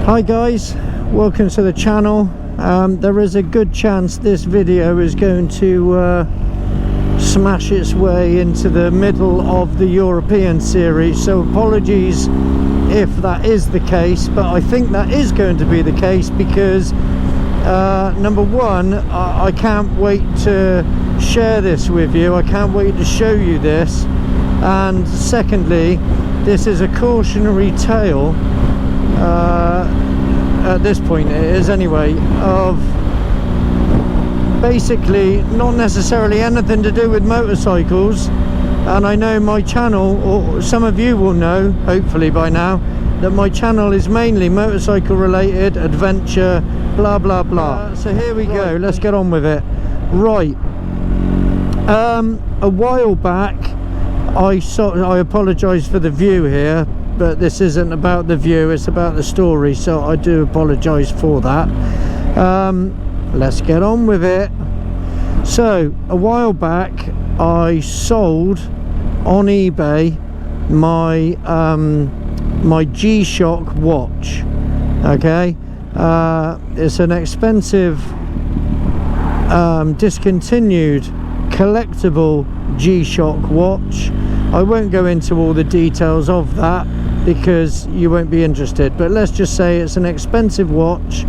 Hi guys, welcome to the channel. There is a good chance this video is going to smash its way into the middle of the European series, so apologies if that is the case, but I think that is going to be the case because number one, I can't wait to share this with you. I can't wait to show you this, and secondly, this is a cautionary tale, at this point it is anyway, of basically not necessarily anything to do with motorcycles. And I know my channel, or some of you will know hopefully by now, that my channel is mainly motorcycle related, adventure, blah blah blah. So here we go, let's get on with it. Right, a while back I apologise for the view here, but this isn't about the view, it's about the story, so I do apologise for that. Let's get on with it. So a while back I sold on eBay my my G-Shock watch. Okay, it's an expensive discontinued collectible G-Shock watch. I won't go into all the details of that because you won't be interested, but let's just say it's an expensive watch.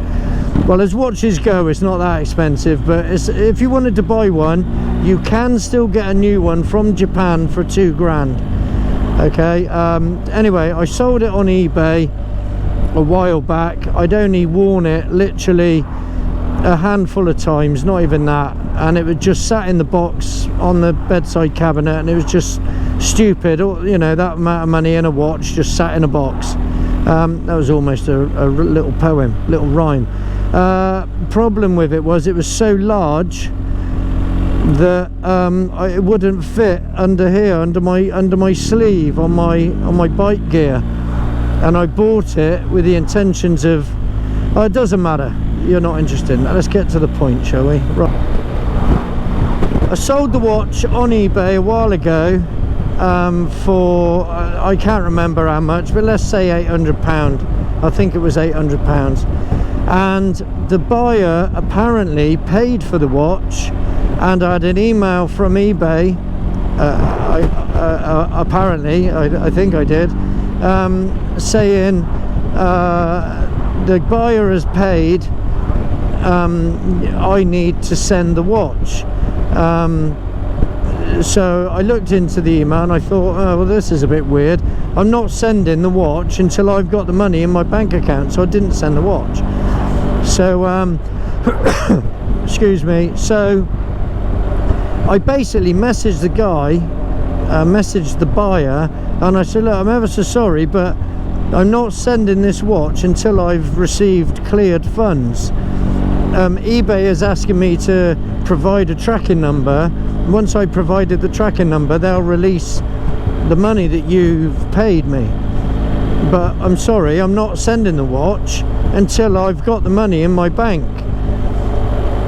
Well, as watches go, it's not that expensive, but if you wanted to buy one, you can still get a new one from Japan for $2,000. Okay, anyway, I sold it on eBay a while back. I'd only worn it literally a handful of times, not even that, and it was just sat in the box on the bedside cabinet, and it was just stupid, you know, that amount of money in a watch just sat in a box. That was almost a little poem, little rhyme. Problem with it was so large that it wouldn't fit under here, under my sleeve on my bike gear, and I bought it with the intentions of, oh, it doesn't matter, you're not interested. Now, let's get to the point, shall we? Right, I sold the watch on eBay a while ago for I can't remember how much, but let's say £800. I think it was £800, and the buyer apparently paid for the watch, and I had an email from eBay, apparently, I think I did, saying the buyer has paid, I need to send the watch. So I looked into the email and I thought, oh, well, this is a bit weird. I'm not sending the watch until I've got the money in my bank account, so I didn't send the watch. So excuse me, so I basically messaged the guy, messaged the buyer, and I said, look, I'm ever so sorry, but I'm not sending this watch until I've received cleared funds. eBay is asking me to provide a tracking number. Once I provided the tracking number, they'll release the money that you've paid me. But I'm sorry, I'm not sending the watch until I've got the money in my bank.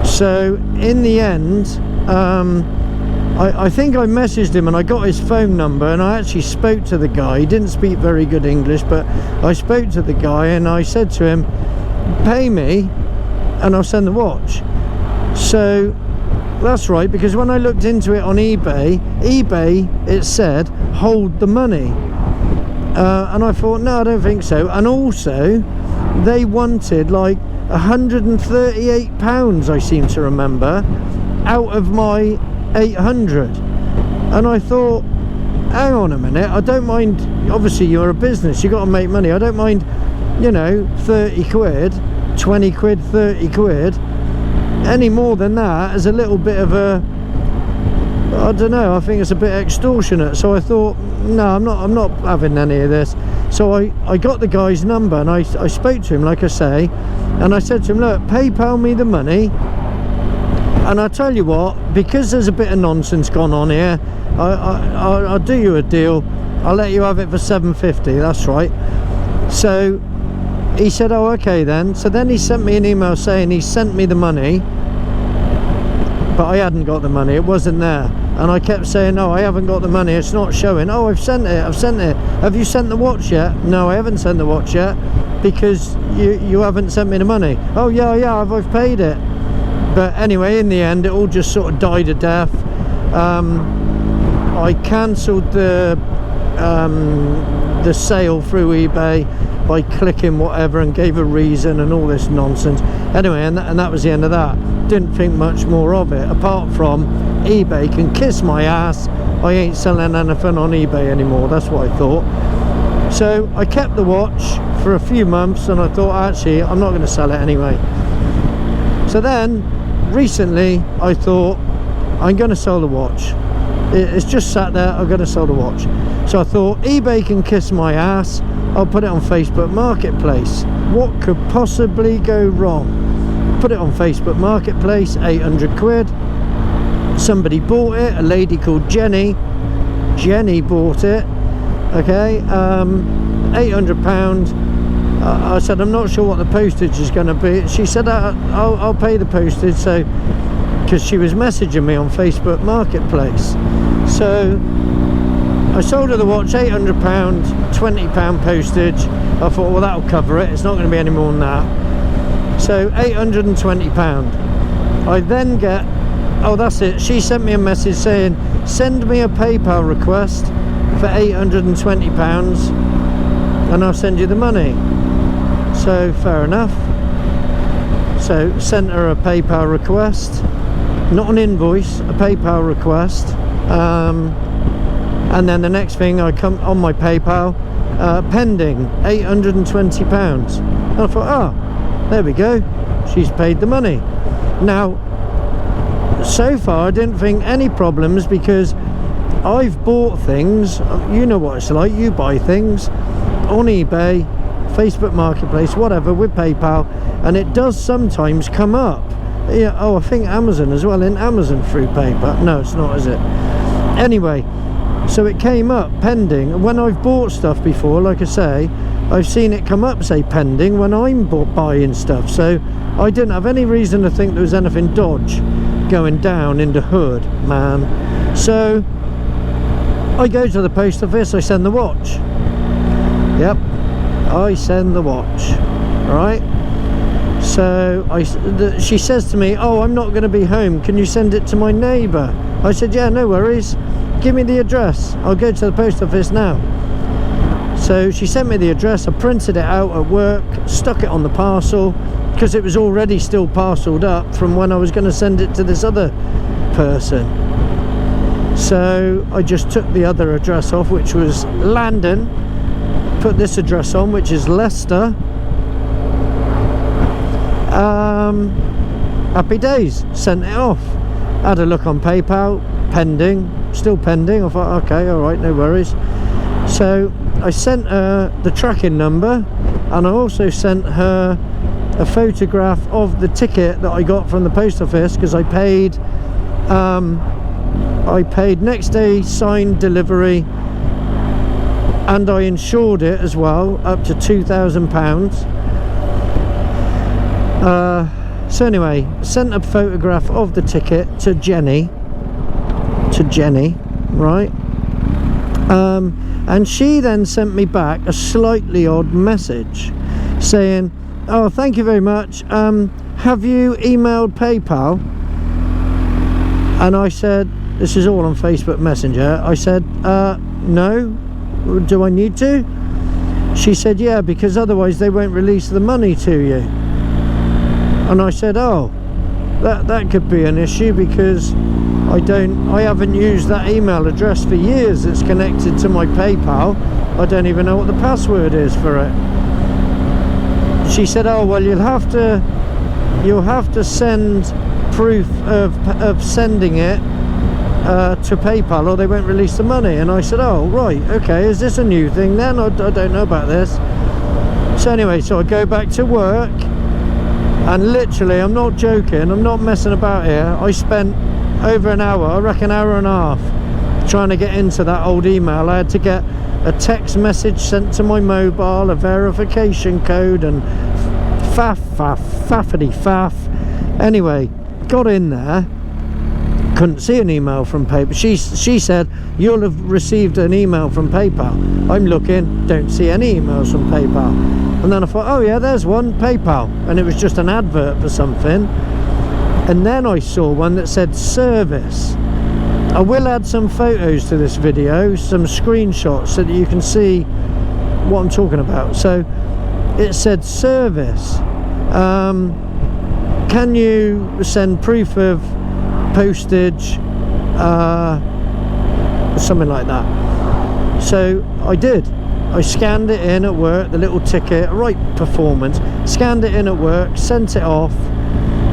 So in the end, I think I messaged him and I got his phone number, and I actually spoke to the guy. He didn't speak very good English, but I spoke to the guy and I said to him, pay me and I'll send the watch. So that's right, because when I looked into it on eBay, it said hold the money, and I thought, no, I don't think so. And also they wanted like £138, I seem to remember, out of my 800. And I thought, hang on a minute, I don't mind, obviously you're a business, you got to make money, I don't mind, you know, 30 quid, 20 quid, 30 quid. Any more than that is a little bit of a, I don't know, I think it's a bit extortionate. So I thought, no, I'm not having any of this. So I got the guy's number and I spoke to him, like I say, and I said to him, look, PayPal me the money, and I'll tell you what, because there's a bit of nonsense gone on here, I'll do you a deal, I'll let you have it for $750. That's right. So he said, oh, okay then. So then he sent me an email saying he sent me the money, but I hadn't got the money, it wasn't there. And I kept saying, no, I haven't got the money, it's not showing. Oh, I've sent it. Have you sent the watch yet? No, I haven't sent the watch yet. because you haven't sent me the money. Oh yeah, I've paid it. But anyway, in the end, it all just sort of died a death. I cancelled the sale through eBay by clicking whatever and gave a reason and all this nonsense. Anyway, and that was the end of that. Didn't think much more of it, apart from eBay can kiss my ass. I ain't selling anything on eBay anymore. That's what I thought. So I kept the watch for a few months, and I thought, actually, I'm not going to sell it anyway. So then recently I thought, I'm going to sell the watch. It's just sat there. I'm going to sell the watch. So I thought, eBay can kiss my ass. I'll put it on Facebook Marketplace. What could possibly go wrong? Put it on Facebook Marketplace, 800 quid. Somebody bought it, a lady called Jenny bought it. Okay, £800. I said, I'm not sure what the postage is going to be. She said, I'll pay the postage. So, because she was messaging me on Facebook Marketplace. So I sold her the watch, £800, £20 postage. I thought, well, that'll cover it. It's not going to be any more than that. So £820. I then get, oh, that's it. She sent me a message saying, send me a PayPal request for £820 and I'll send you the money. So fair enough. So sent her a PayPal request, not an invoice, a PayPal request. And then the next thing, I come on my PayPal, pending £820. And I thought, oh, there we go, she's paid the money. Now, so far I didn't think any problems, because I've bought things, you know what it's like, you buy things on eBay, Facebook Marketplace, whatever, with PayPal, and it does sometimes come up. Yeah, oh, I think Amazon as well, in Amazon through PayPal. No, it's not, is it? Anyway, so it came up pending. When I've bought stuff before, like I say, I've seen it come up, say, pending, when I'm buying stuff. So I didn't have any reason to think there was anything dodge going down in the hood, man. So I go to the post office, I send the watch. Yep, I send the watch, right? So she says to me, oh, I'm not going to be home, can you send it to my neighbour? I said, yeah, no worries, give me the address, I'll go to the post office now. So she sent me the address, I printed it out at work, stuck it on the parcel, because it was already still parcelled up from when I was going to send it to this other person. So I just took the other address off, which was Landon, put this address on, which is Leicester. Happy days, sent it off. Had a look on PayPal, pending, still pending. I thought, okay, all right, no worries. So I sent her the tracking number, and I also sent her a photograph of the ticket that I got from the post office, because I paid next day signed delivery, and I insured it as well, up to £2,000. So anyway, sent a photograph of the ticket to Jenny, right? And she then sent me back a slightly odd message saying, oh, thank you very much, have you emailed PayPal? And I said, this is all on Facebook Messenger, I said, no, do I need to? She said, yeah, because otherwise they won't release the money to you. And I said, oh, that could be an issue, because I haven't used that email address for years. It's connected to my PayPal. I don't even know what the password is for it. She said, oh, well, you'll have to send proof of sending it to PayPal, or they won't release the money. And I said, oh, right, okay, is this a new thing then? I don't know about this. So anyway, so I go back to work, and literally, I'm not joking, I'm not messing about here, I spent over an hour, I reckon hour and a half, trying to get into that old email. I had to get a text message sent to my mobile, a verification code, and faffity faff. Anyway, got in there, couldn't see an email from PayPal. She said, you'll have received an email from PayPal. I'm looking, don't see any emails from PayPal. And then I thought, oh yeah, there's one, PayPal. And it was just an advert for something. And then I saw one that said service. I will add some photos to this video, some screenshots, so that you can see what I'm talking about. So it said service. Can you send proof of postage, something like that? So I did. I scanned it in at work, the little ticket, right performance, scanned it in at work, sent it off,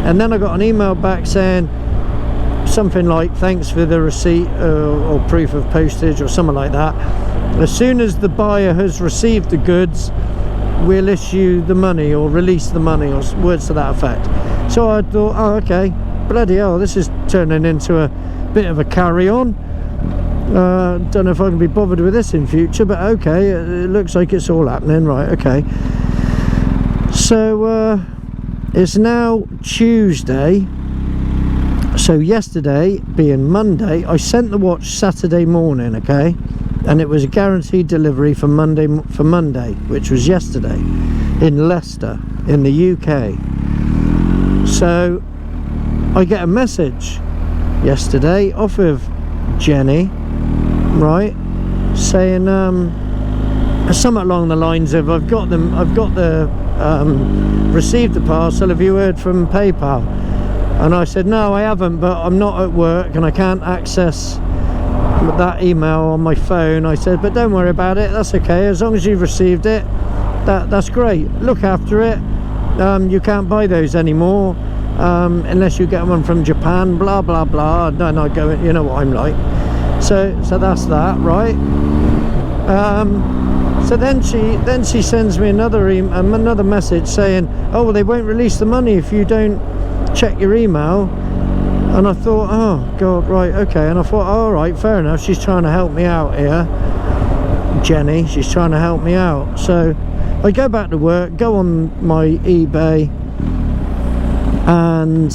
and then I got an email back saying something like, thanks for the receipt or proof of postage or something like that. As soon as the buyer has received the goods, we'll issue the money or release the money, or words to that effect. So I thought, oh okay, bloody hell, this is turning into a bit of a carry-on. Don't know if I can be bothered with this in future, but okay, it looks like it's all happening. Right, okay. So it's now Tuesday. So yesterday, being Monday, I sent the watch Saturday morning, okay? And it was a guaranteed delivery for Monday, which was yesterday, in Leicester, in the UK. So I get a message yesterday off of Jenny, right, saying something along the lines of, I've received the parcel, have you heard from PayPal? And I said, no, I haven't, but I'm not at work and I can't access that email on my phone. I said, but don't worry about it, that's okay, as long as you've received it, that's great, look after it. You can't buy those anymore unless you get one from Japan, blah blah blah. And I go, you know what I'm like. So that's that, right? So then she sends me another message saying, oh well, they won't release the money if you don't check your email. And I thought, oh god, right, okay. And I thought, all right, fair enough, she's trying to help me out here, Jenny, she's trying to help me out. So I go back to work, go on my eBay, and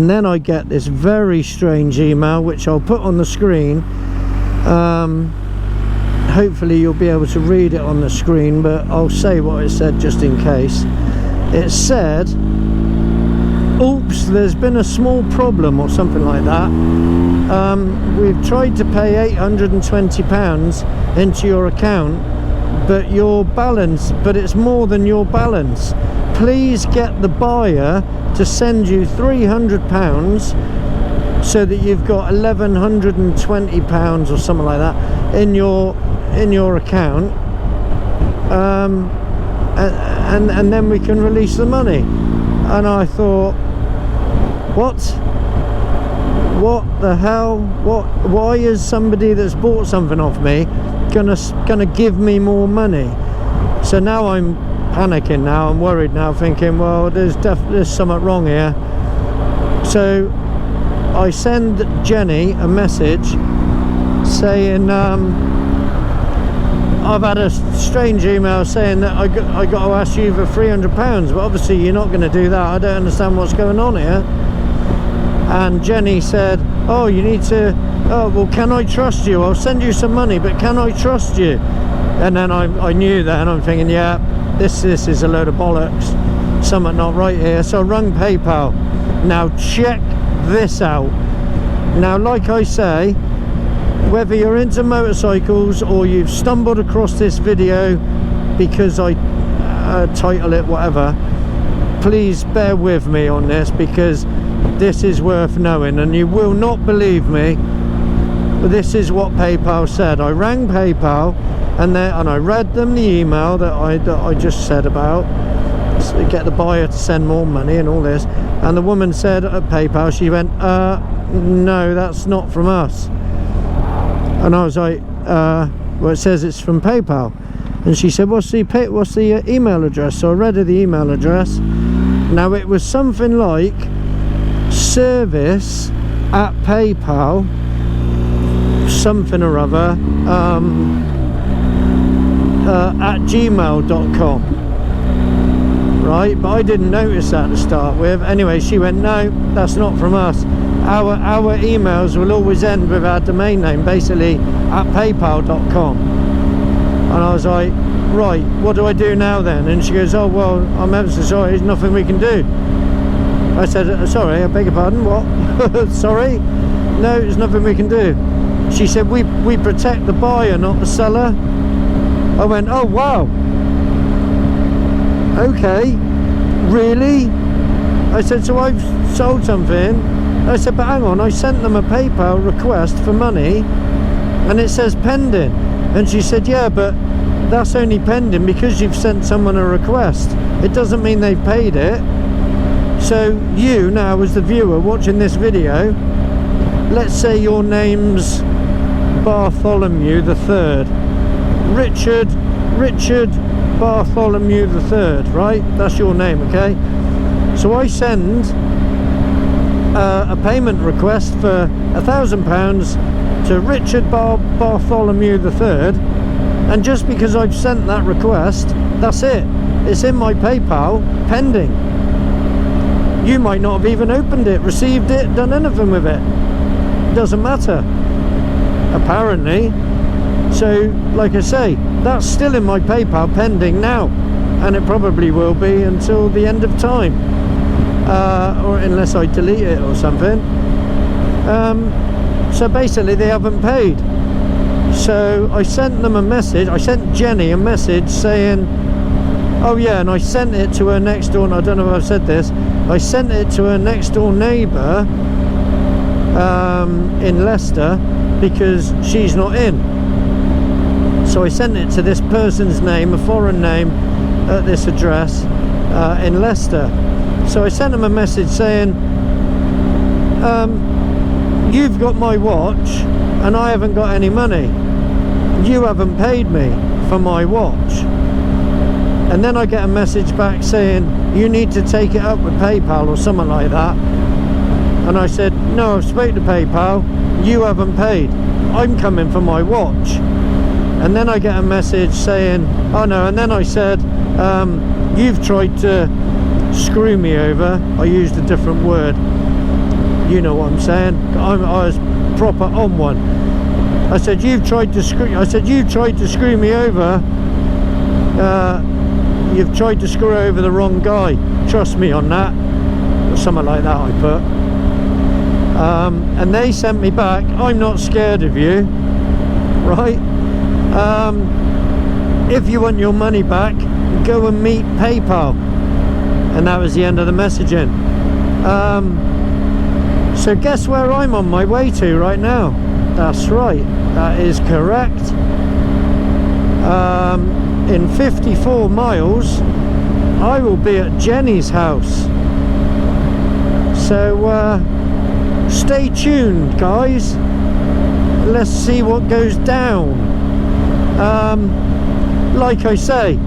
then I get this very strange email, which I'll put on the screen. Hopefully you'll be able to read it on the screen, but I'll say what it said just in case. It said, oops, there's been a small problem, or something like that. We've tried to pay £820 into your account, but it's more than your balance. Please get the buyer to send you £300 so that you've got £1,120 or something like that in your account, and then we can release the money. And I thought, what the hell, why is somebody that's bought something off me gonna give me more money? So now I'm panicking, now I'm worried now, thinking, well, there's something wrong here. So I send Jenny a message saying, I've had a strange email saying that I got to ask you for £300, but obviously you're not going to do that. I don't understand what's going on here. And Jenny said, oh, you need to, oh well, can I trust you? I'll send you some money, but can I trust you? And then I knew that, and I'm thinking, yeah, this is a load of bollocks, something not right here. So I rung PayPal. Now check this out. Now, like I say, whether you're into motorcycles or you've stumbled across this video because I title it whatever, please bear with me on this, because this is worth knowing, and you will not believe me, but this is what PayPal said. I rang PayPal and I read them the email that I just said about get the buyer to send more money and all this, and the woman said at PayPal, she went, no, that's not from us. And I was like, well, it says it's from PayPal. And she said, what's the email address? So I read her the email address. Now it was something like service@PayPal something or other at gmail.com, right? But I didn't notice that to start with. Anyway, she went, no, that's not from us. our emails will always end with our domain name, basically at paypal.com. And I was like, right, what do I do now then? And she goes, oh well, I'm ever so sorry, there's nothing we can do. I said, sorry, I beg your pardon, what? Sorry? No, there's nothing we can do. She said, we protect the buyer, not the seller. I went, oh wow, okay, really? I said, so I've sold something. I said, but hang on, I sent them a PayPal request for money and it says pending. And she said, yeah, but that's only pending because you've sent someone a request. It doesn't mean they've paid it. So you now, as the viewer watching this video, let's say your name's Bartholomew the Third, Richard Bartholomew the Third, right? That's your name, okay? So I send a payment request for £1,000 to Richard Bartholomew the Third, and just because I've sent that request, that's it. It's in my PayPal pending. You might not have even opened it, received it, done anything with it. Doesn't matter, apparently. So, like I say, that's still in my PayPal pending now, and it probably will be until the end of time, or unless I delete it or something. So basically they haven't paid. So I sent them a message, I sent Jenny a message saying, oh yeah, and I sent it to her next door, and I don't know if I've said this, I sent it to her next door neighbour in Leicester because she's not in. So I sent it to this person's name, a foreign name, at this address in Leicester. So I sent him a message saying, you've got my watch and I haven't got any money. You haven't paid me for my watch. And then I get a message back saying, you need to take it up with PayPal or something like that. And I said, no, I've spoken to PayPal, you haven't paid. I'm coming for my watch. And then I get a message saying, oh no, and then I said, you've tried to screw me over. I used a different word. You know what I'm saying? I was proper on one. I said, you've tried to screw me over. You've tried to screw over the wrong guy. Trust me on that. Or something like that I put. And they sent me back, I'm not scared of you. Right? If you want your money back, go and meet PayPal. And that was the end of the messaging. So guess where I'm on my way to right now? That's right, that is correct. In 54 miles I will be at Jenny's house. So stay tuned, guys. Let's see what goes down. Like I say,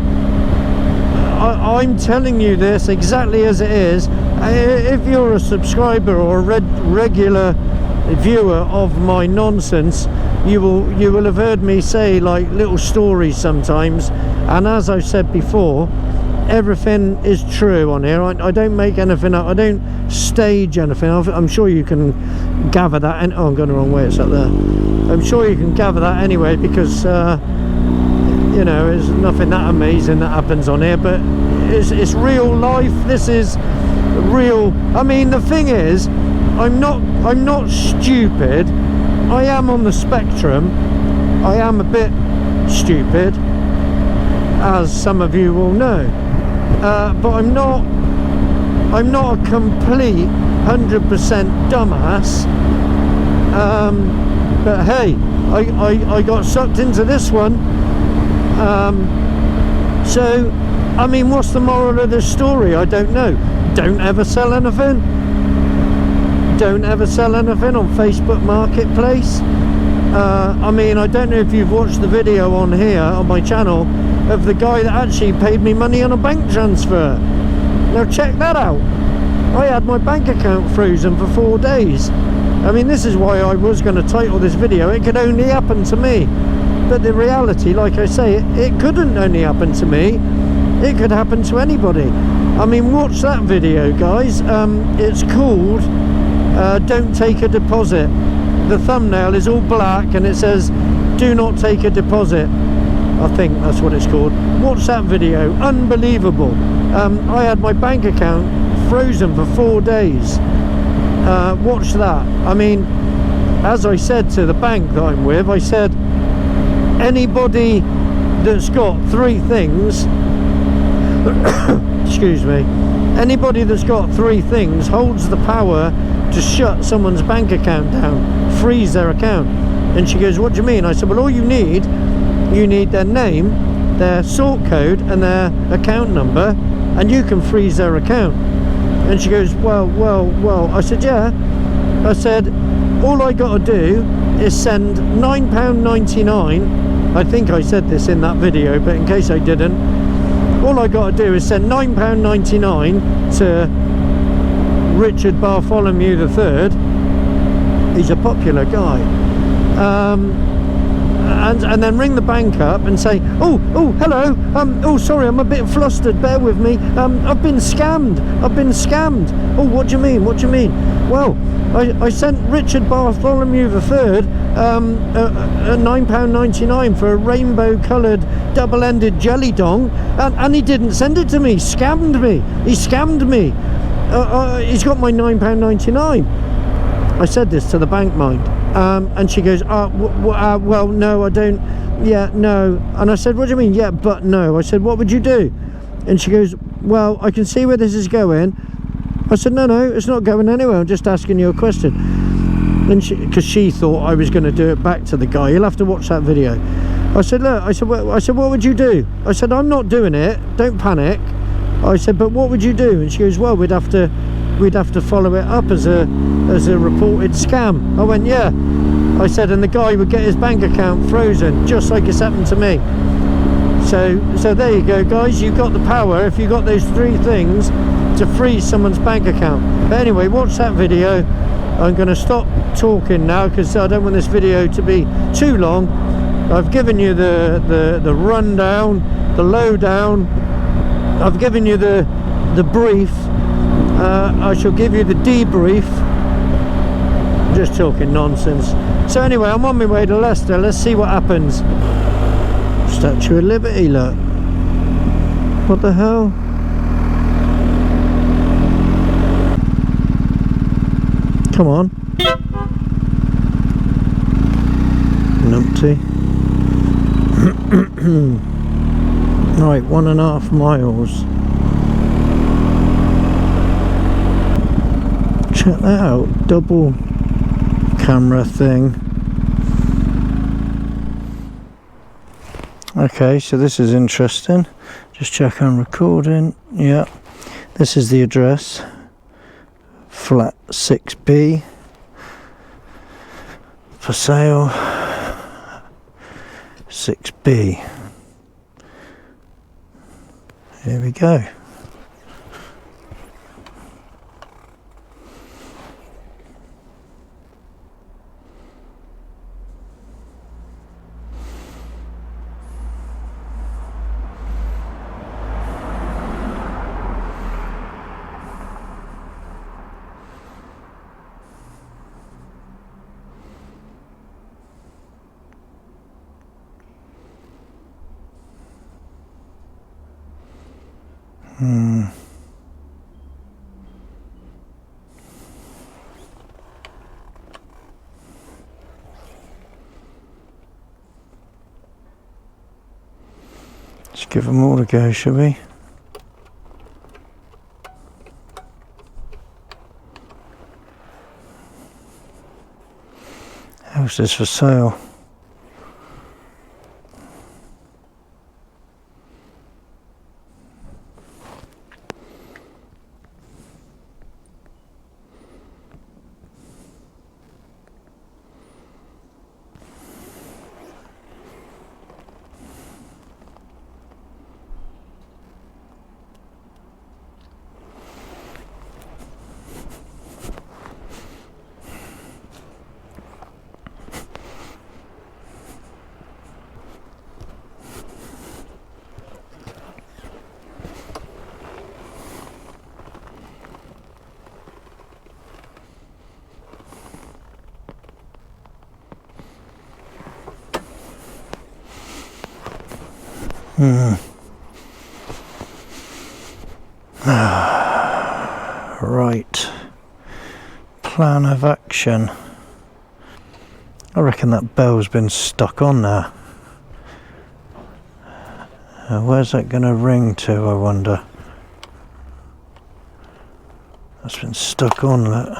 I'm telling you this exactly as it is. If you're a subscriber or a regular viewer of my nonsense, you will have heard me say like little stories sometimes, and as I've said before, everything is true on here. I don't make anything up, I don't stage anything. I'm sure you can gather that, and oh, I'm going the wrong way, it's up there. I'm sure you can gather that anyway, because you know, there's nothing that amazing that happens on here, but it's real life. This is real. I mean, the thing is, I'm not stupid. I am on the spectrum. I am a bit stupid, as some of you will know, but I'm not a complete 100% dumbass. But hey, I got sucked into this one. So I mean, what's the moral of the story? I don't know. Don't ever sell anything. Don't ever sell anything on Facebook Marketplace. I mean, I don't know if you've watched the video on here on my channel of the guy that actually paid me money on a bank transfer. Now check that out. I had my bank account frozen for 4 days. I mean, this is why I was going to title this video, it could only happen to me. But the reality, like I say, it couldn't only happen to me. It could happen to anybody. I mean, watch that video, guys. It's called don't take a deposit. The thumbnail is all black and it says do not take a deposit. I think that's what it's called. Watch that video, unbelievable. I had my bank account frozen for 4 days. Watch that. I mean, as I said to the bank that I'm with, I said anybody that's got 3 things excuse me, anybody that's got 3 things holds the power to shut someone's bank account down, freeze their account. And she goes, what do you mean? I said, well, all you need their name, their sort code and their account number, and you can freeze their account. And she goes, well. I said, yeah. I said, all I got to do is send £9.99. I think I said this in that video, but in case I didn't, all I got to do is send £9.99 to Richard Bartholomew III. He's a popular guy. And then ring the bank up and say, oh hello, oh sorry, I'm a bit flustered, bear with me, I've been scammed. Oh, what do you mean? Well, I sent Richard Bartholomew III £9.99 for a rainbow coloured double-ended jelly dong, and he didn't send it to me. He scammed me. He's got my £9.99. I said this to the bank, mind. And she goes, well, no, I don't, yeah, no. And I said, what do you mean, yeah, but no? I said, what would you do? And she goes, well, I can see where this is going. I said, no, it's not going anywhere, I'm just asking you a question. And because she thought I was going to do it back to the guy. You'll have to watch that video. I said, look, I said, what would you do? I said, I'm not doing it, don't panic. I said, but what would you do? And she goes, well, we'd have to follow it up as a reported scam. I went, yeah. I said, and the guy would get his bank account frozen, just like it's happened to me. So there you go, guys. You've got the power, if you've got those 3 things, to freeze someone's bank account. But anyway, watch that video. I'm going to stop talking now because I don't want this video to be too long. I've given you the rundown, the lowdown. I've given you the brief. I shall give you the debrief. Just talking nonsense. So anyway, I'm on my way to Leicester. Let's see what happens. Statue of Liberty, look. What the hell? Come on. Numpty. Right, 1.5 miles. Check that out, double camera thing. Okay, so this is interesting. Just check I'm recording. Yeah, this is the address, flat 6B, for sale, 6B. Here we go. Let's give them all a go, shall we? House is for sale. Right. Plan of action. I reckon that bell's been stuck on there. Where's that going to ring to, I wonder? That's been stuck on, look.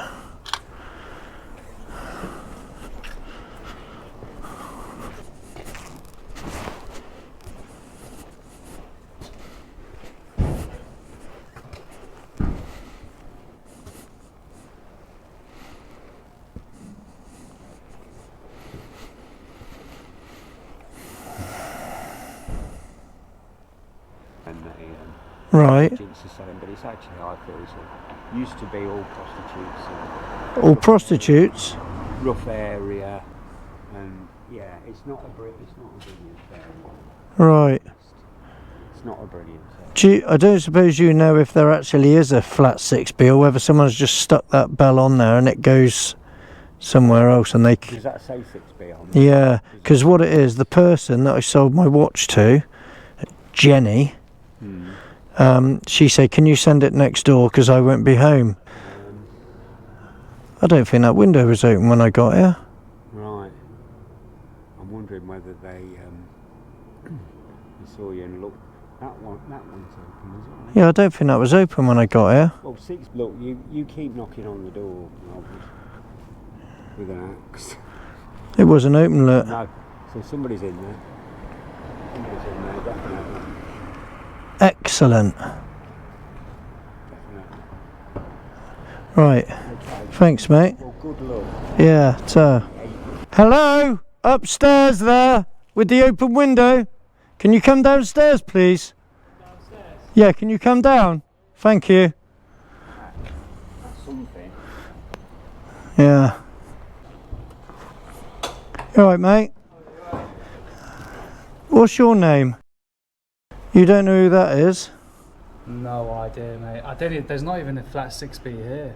Right. But it's actually, I feel, it used to be all prostitutes. All prostitutes? Rough area, and yeah, it's not a brilliant area. Right. It's not a brilliant area. I don't suppose you know if there actually is a flat 6B or whether someone's just stuck that bell on there and it goes somewhere else and they... Does that say 6B on there? Yeah, because what it is, the person that I sold my watch to, Jenny, she said, can you send it next door because I won't be home. I don't think that window was open when I got here. Right. I'm wondering whether they saw you and looked. That one's open, isn't it? Yeah, I don't think that was open when I got here. Well, look, you keep knocking on the door with an axe. It wasn't open, look. No, so somebody's in there. Somebody's in there, definitely. Excellent. Definitely. Right. Okay. Thanks, mate. Well, good luck. Yeah, hello? Upstairs there, with the open window. Can you come downstairs, please? Downstairs? Yeah, can you come down? Thank you. That's something. Yeah. You alright, mate? What's your name? You don't know who that is? No idea, mate. I don't even, there's not even a flat 6B here.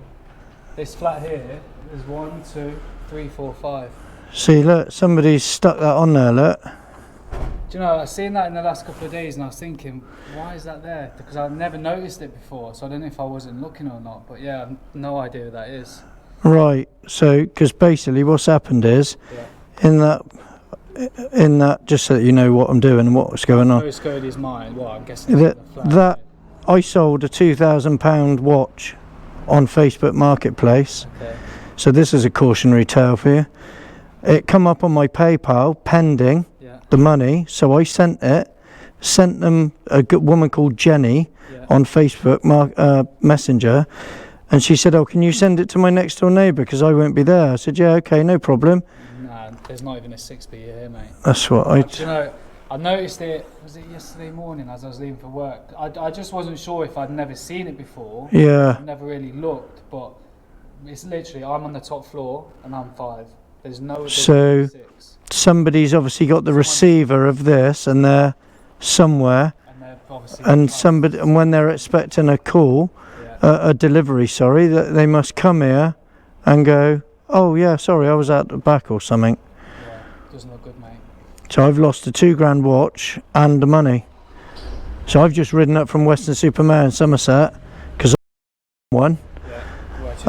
This flat here is 1, 2, 3, 4, 5. See, look, somebody's stuck that on there, look. Do you know, I've seen that in the last couple of days and I was thinking, why is that there? Because I've never noticed it before, so I don't know if I wasn't looking or not. But yeah, I've no idea who that is. Right, so, because basically what's happened is, in that, just so that you know what I'm doing and what's going on. Postcode is mine. Well, I'm guessing that I sold a £2,000 watch on Facebook Marketplace. Okay. So this is a cautionary tale for you. It come up on my PayPal pending the money, so I sent them a good woman called Jenny on Facebook Messenger, and she said, oh, can you send it to my next door neighbour because I won't be there. I said, yeah, okay, no problem. Nah, there's not even a 6B here, mate. That's what I... Do you know, I noticed it, was it yesterday morning as I was leaving for work? I just wasn't sure if I'd never seen it before. Yeah. I've never really looked, but it's literally, I'm on the top floor and I'm 5. There's no... So, 6. Somebody's obviously got the receiver of this and they're somewhere. And they're obviously... And when they're expecting a call, a delivery, sorry, that they must come here and go, oh yeah, sorry, I was out the back or something. Yeah, doesn't look good, mate. So I've lost a £2,000 watch and the money. So I've just ridden up from Western Supermare in Somerset because I one.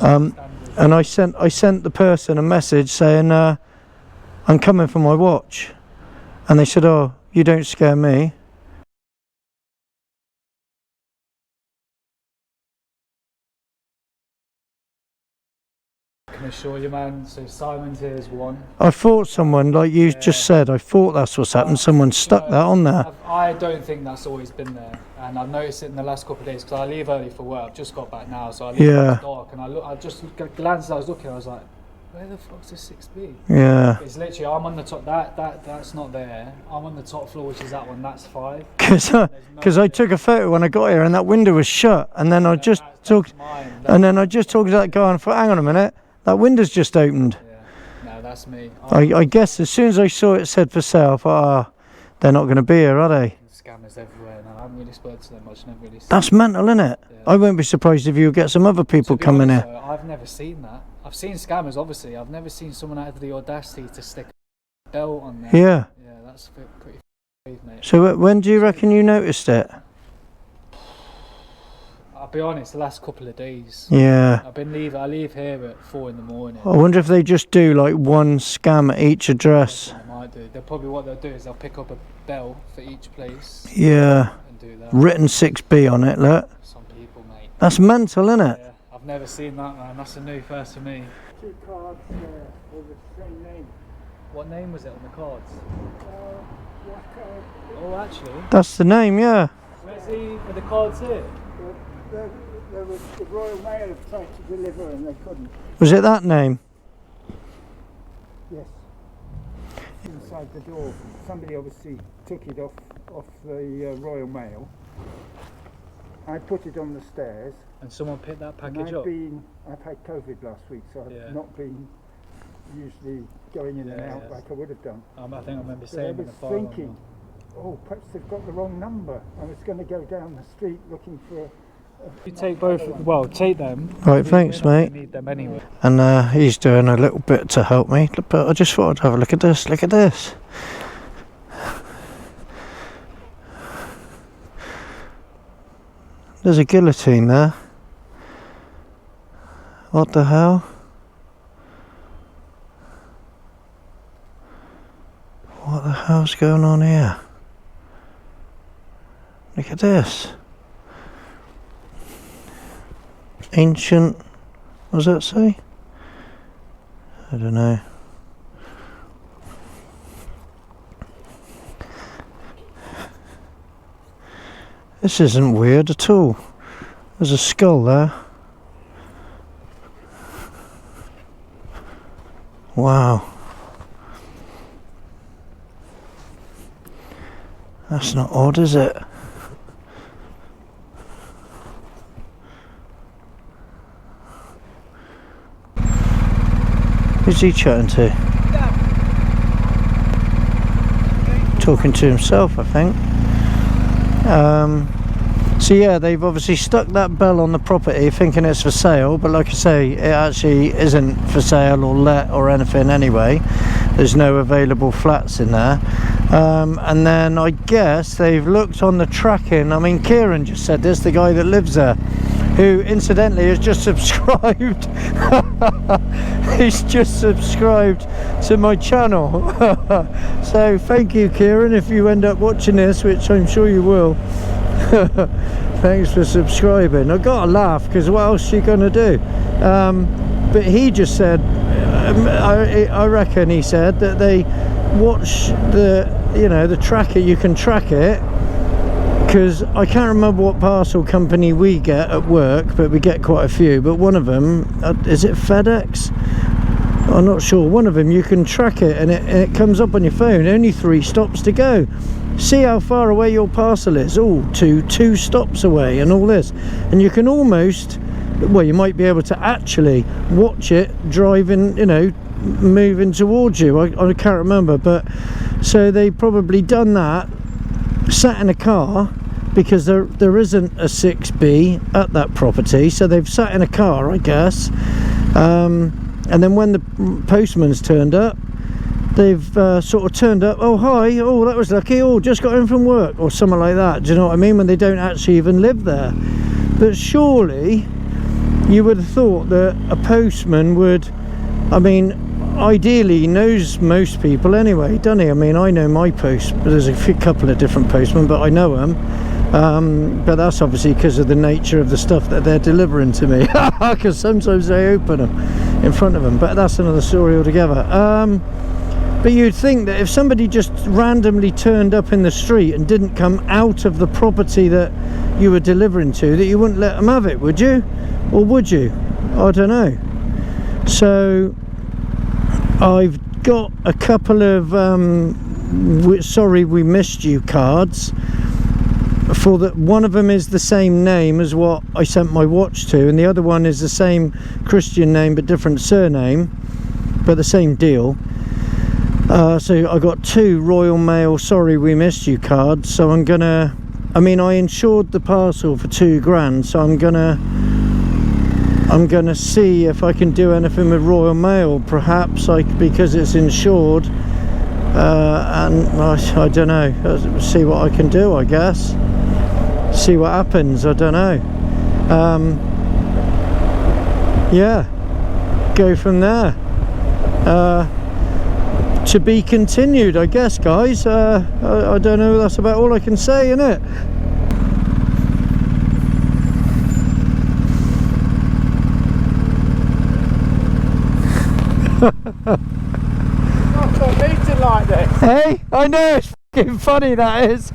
Well, and I sent the person a message saying I'm coming for my watch, and they said, oh, you don't scare me. Can assure you, man, so Simon's here is 1. I thought someone, like you just said, I thought that's what's happened. Someone stuck that on there. I don't think that's always been there, and I've noticed it in the last couple of days because I leave early for work. I've just got back now, so I leave when it's dark, and I just glanced. I was looking. I was like, where the fuck's the 6B? Yeah. It's literally, I'm on the top. That's not there. I'm on the top floor, which is that one. That's 5. Because I took a photo when I got here, and that window was shut, and then I just talked, and then I just talked to that guy, and I thought, hang on a minute. That window's just opened. Yeah, no, that's me. I guess as soon as I saw it said for sale, I thought, they're not going to be here, are they? Scammers everywhere now. I haven't really spoken to them much. Never really seen That's mental, isn't it? Yeah. I won't be surprised if you get some other people coming honest, here. though, I've never seen that. I've seen scammers, obviously. I've never seen someone have the audacity to stick a belt on there. Yeah. Yeah, that's pretty Mate. So when do you reckon you noticed it? I'll be honest, the last couple of days. Yeah. I leave here at 4 in the morning. I wonder if they just do like one scam at each address. They might do. What they'll do is they'll pick up a bell for each place. Yeah. And do that. Written 6B on it, look. Some people, mate. That's mental, isn't it? Yeah, I've never seen that, man. That's a new first for me. 2 cards with the same name. What name was it on the cards? What card? Oh, actually. That's the name, yeah. Where's the cards here? There was the Royal Mail have tried to deliver and they couldn't. Was it that name? Yes. Inside the door. Somebody obviously took it off the Royal Mail. I put it on the stairs. And someone picked that And package up? I've had COVID last week, so I've Yeah. not been usually going in and Yeah, out yeah. like I would have done. I think I remember So I saying in was the file. thinking, oh, perhaps they've got the wrong number. I was going to go down the street looking for. You take both. Well, take them. Right, thanks, We're not mate. gonna need them anyway. And he's doing a little bit to help me, but I just thought I'd have a look at this. Look at this. There's a guillotine there. What the hell? What the hell's going on here? Look at this. Ancient, what does that say? I don't know. This isn't weird at all. There's a skull there. Wow. That's not odd, is it? Who's he chatting to? Talking to himself, I think. So yeah, they've obviously stuck that bell on the property thinking it's for sale, but like I say, it actually isn't for sale or let or anything anyway. There's no available flats in there. And then I guess they've looked on the tracking. I mean, Kieran just said this, the guy that lives there, who incidentally has just subscribed. He's just subscribed to my channel. So thank you, Kieran, if you end up watching this, which I'm sure you will. Thanks for subscribing. I got to laugh because what else are you gonna do? But he just said, I reckon he said that they watch the tracker. You can track it, because I can't remember what parcel company we get at work, but we get quite a few. But one of them, is it FedEx? I'm not sure. One of them you can track it, and it comes up on your phone. Only 3 stops to go. See how far away your parcel is. Oh, 2 stops away, and all this. And you can almost, well, you might be able to actually watch it driving, moving towards you. I can't remember, but so they probably done that, sat in a car, because there isn't a 6B at that property, so they've sat in a car, I guess, and then when the postman's turned up, they've sort of turned up, oh hi, oh that was lucky, oh just got in from work, or something like that. Do you know what I mean? When they don't actually even live there. But surely you would have thought that a postman would, I mean, ideally he knows most people anyway, doesn't he? I mean, I know my post, but there's a couple of different postmen, but I know them. But that's obviously because of the nature of the stuff that they're delivering to me, because sometimes they open them in front of them, but that's another story altogether. But you'd think that if somebody just randomly turned up in the street and didn't come out of the property that you were delivering to, that you wouldn't let them have it, would you? Or would you? I don't know. So I've got a couple of sorry we missed you cards. For that, one of them is the same name as what I sent my watch to, and the other one is the same Christian name but different surname, but the same deal. So I got 2 Royal Mail sorry we missed you cards. So I'm gonna, I mean, I insured the parcel for £2,000, so I'm gonna see if I can do anything with Royal Mail. Perhaps because it's insured, and I don't know, see what I can do, I guess. See what happens, I don't know. Yeah, go from there. To be continued, I guess, guys. I don't know, that's about all I can say, innit? Not a meeting like this. Hey, I know, it's fucking funny, that is.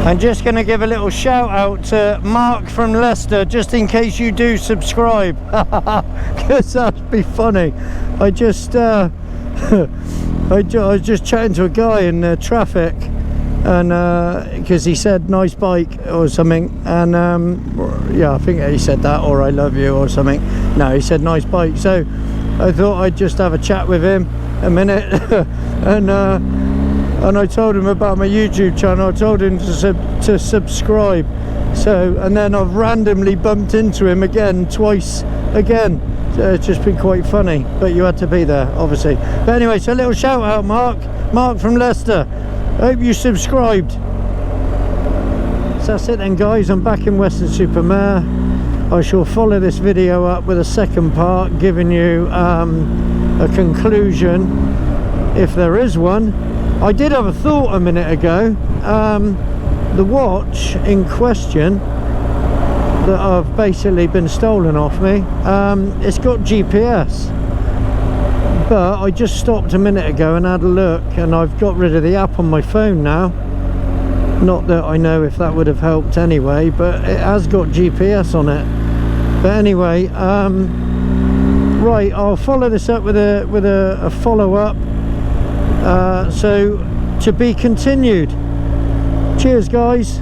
I'm just going to give a little shout out to Mark from Leicester, just in case you do subscribe, because that'd be funny. I just I was just chatting to a guy in traffic, and because he said nice bike or something, and yeah, I think he said that, or I love you or something. No, he said nice bike, so I thought I'd just have a chat with him a minute. And I told him about my YouTube channel. I told him to subscribe. So, and then I've randomly bumped into him again, twice again. So it's just been quite funny, but you had to be there, obviously. But anyway, so a little shout out, Mark from Leicester. I hope you subscribed. So that's it then, guys. I'm back in Weston-super-Mare. I shall follow this video up with a second part, giving you a conclusion, if there is one. I did have a thought a minute ago. The watch in question that I've basically been stolen off me, it's got GPS, but I just stopped a minute ago and had a look, and I've got rid of the app on my phone now. Not that I know if that would have helped anyway, but it has got GPS on it. But anyway, right, I'll follow this up with a follow-up. So to be continued. Cheers, guys.